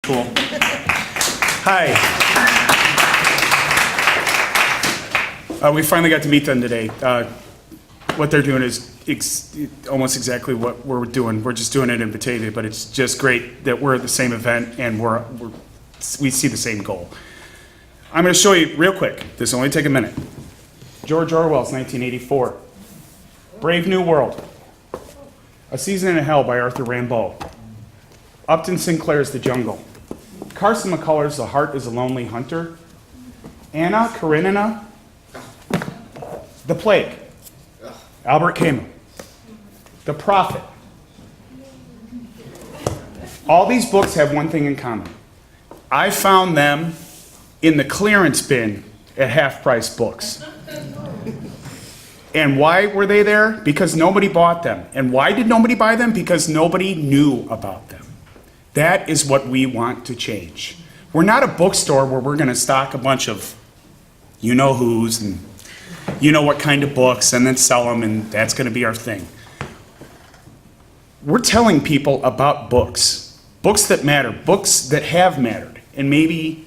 Cool. Hi. We finally got to meet them today. What they're doing is almost exactly what we're doing. We're just doing it in Batavia, but it's just great that we're at the same event and we see the same goal. I'm going to show you real quick. This will only take a minute. George Orwell's 1984. Brave New World. A Season in Hell by Arthur Rimbaud. Upton Sinclair's The Jungle. Carson McCullers' The Heart is a Lonely Hunter. Anna Karenina, The Plague. Albert Camus. The Prophet. All these books have one thing in common. I found them in the clearance bin at Half Price Books. And why were they there? Because nobody bought them. And why did nobody buy them? Because nobody knew about them. That is what we want to change. We're not a bookstore where we're going to stock a bunch of you-know-whos and you-know-what kind of books and then sell them, and that's going to be our thing. We're telling people about books. Books that matter. Books that have mattered. And maybe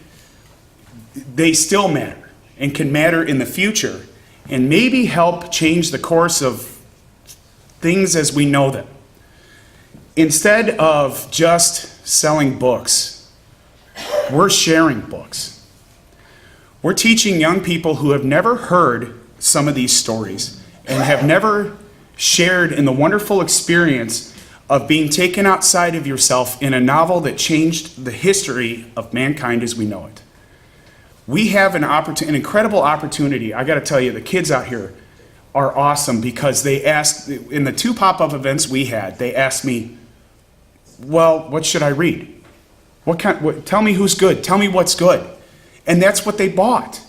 they still matter and can matter in the future and maybe help change the course of things as we know them. Instead of just selling books, we're sharing books. We're teaching young people who have never heard some of these stories and have never shared in the wonderful experience of being taken outside of yourself in a novel that changed the history of mankind as we know it. We have an incredible opportunity. I got to tell you, the kids out here are awesome because they asked, in the 2 pop-up events we had, they asked me, well, what should I read? Tell me who's good. Tell me what's good. And that's what they bought.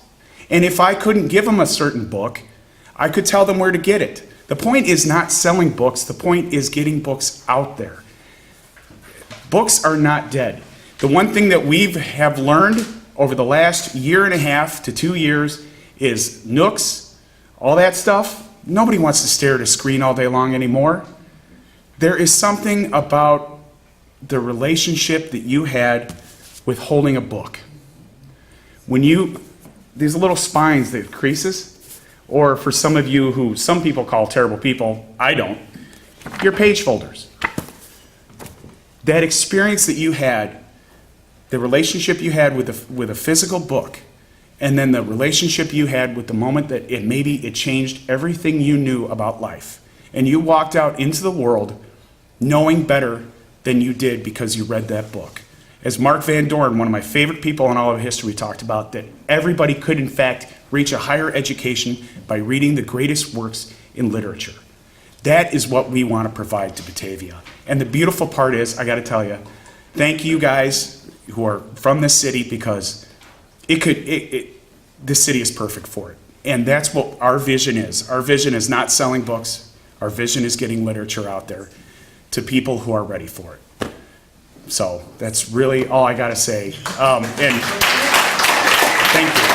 And if I couldn't give them a certain book, I could tell them where to get it. The point is not selling books. The point is getting books out there. Books are not dead. The one thing that we have learned over the last 1.5 to 2 years is Nooks, all that stuff. Nobody wants to stare at a screen all day long anymore. There is something about the relationship that you had with holding a book. When these little spines, the creases, or for some of you who some people call terrible people, I don't, your page folders. That experience that you had, the relationship you had with a physical book, and then the relationship you had with the moment that it changed everything you knew about life. And you walked out into the world knowing better than you did because you read that book. As Mark Van Doren, one of my favorite people in all of history, talked about, that everybody could in fact reach a higher education by reading the greatest works in literature. That is what we want to provide to Batavia. And the beautiful part is, I got to tell you, thank you guys who are from this city, because this city is perfect for it. And that's what our vision is. Our vision is not selling books. Our vision is getting literature out there to people who are ready for it. So that's really all I got to say. And thank you.